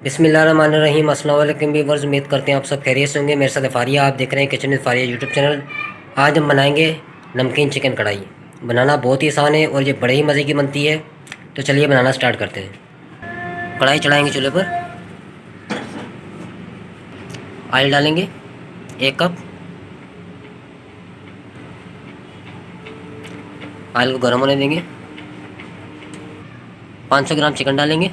बिस्मिल्लाहिर्रहमानिर्रहीम। अस्सलाम वालेकुम व्यूअर्स, उम्मीद करते हैं आप सब खैरियत से होंगे। मेरे साथ फारिया, आप देख रहे हैं kitchen with Faria YouTube channel. आज हम बनाएंगे नमकीन चिकन कढ़ाई। बनाना बहुत ही आसान है और ये बड़े ही मज़े की बनती है। तो चलिए बनाना स्टार्ट करते हैं। कढ़ाई चढ़ाएंगे चूल्हे पर, ऑयल डालेंगे 1 कप। ऑयल को गर्म होने देंगे। 500 ग्राम चिकन डालेंगे।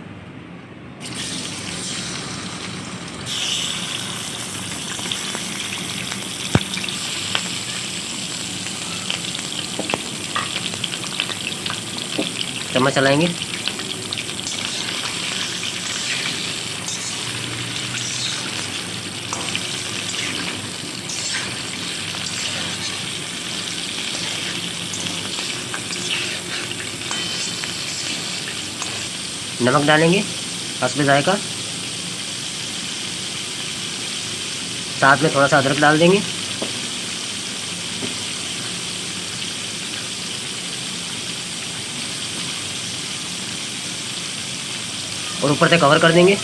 चम्मच चलाएंगे। नमक डालेंगे हस्बे जायका। साथ में थोड़ा सा अदरक डाल देंगे। और ऊपर से कवर कर देंगे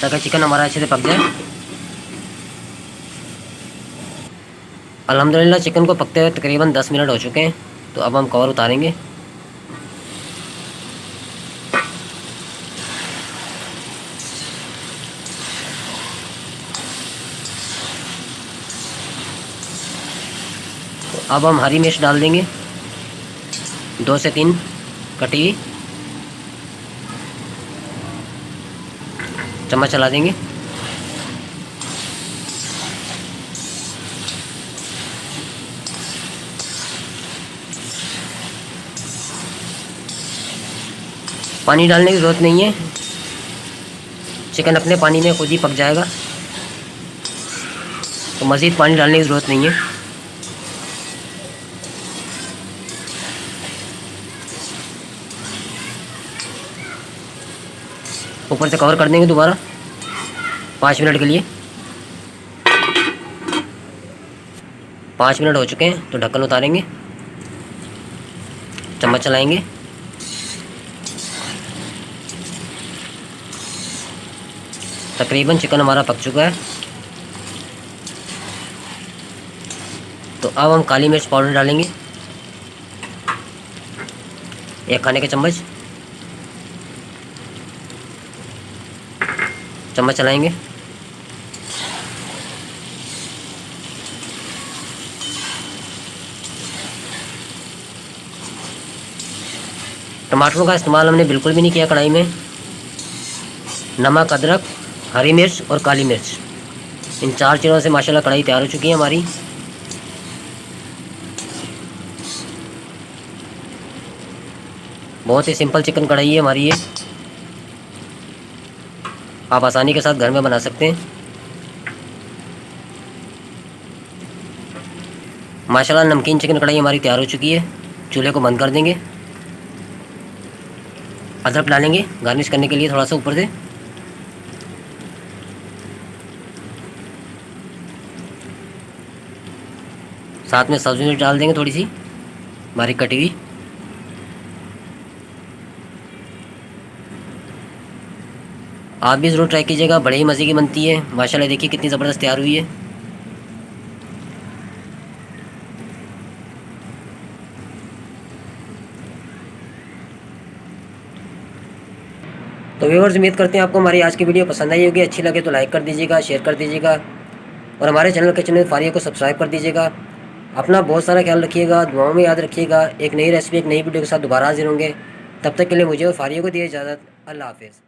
ताकि चिकन हमारा अच्छे से पक जाए। अल्हम्दुलिल्लाह चिकन को पकते हुए तकरीबन 10 मिनट हो चुके हैं। तो अब हम कवर उतारेंगे। तो अब हम हरी मिर्च डाल देंगे 2 से 3 कटी हुई। चम्मच चला देंगे। पानी डालने की ज़रूरत नहीं है, चिकन अपने पानी में खुद ही पक जाएगा। तो मज़ीद पानी डालने की ज़रूरत नहीं है। ऊपर से कवर कर देंगे दोबारा 5 मिनट के लिए। 5 मिनट हो चुके हैं तो ढक्कन उतारेंगे। चम्मच चलाएंगे। तकरीबन चिकन हमारा पक चुका है। तो अब हम काली मिर्च पाउडर डालेंगे 1 खाने का चम्मच। चम्मच चलाएंगे। टमाटरों का इस्तेमाल हमने बिल्कुल भी नहीं किया कढ़ाई में। नमक, अदरक, हरी मिर्च और काली मिर्च, इन 4 चीज़ों से माशाल्लाह कढ़ाई तैयार हो चुकी है हमारी। बहुत ही सिंपल चिकन कढ़ाई है हमारी ये। आप आसानी के साथ घर में बना सकते हैं। माशाल्लाह नमकीन चिकन कढ़ाई हमारी तैयार हो चुकी है। चूल्हे को बंद कर देंगे। अदरक डालेंगे गार्निश करने के लिए थोड़ा सा ऊपर से। साथ में सब्जी मिर्च डाल देंगे थोड़ी सी बारीक कटी हुई। आप भी ज़रूर ट्राई कीजिएगा, बड़े ही मज़े की बनती है माशाल्लाह। देखिए कितनी ज़बरदस्त तैयार हुई है। तो व्यूअर्स, उम्मीद करते हैं आपको हमारी आज की वीडियो पसंद आई होगी। अच्छी लगे तो लाइक कर दीजिएगा, शेयर कर दीजिएगा और हमारे चैनल किचन विद फारिया को सब्सक्राइब कर दीजिएगा। अपना बहुत सारा ख्याल रखिएगा, दुआओं में याद रखिएगा। एक नई रेसिपी, एक नई वीडियो के साथ दोबारा हाजिर होंगे। तब तक के लिए मुझे और फारिया को दिए इजाज़त। अल्लाह हाफ़िज़।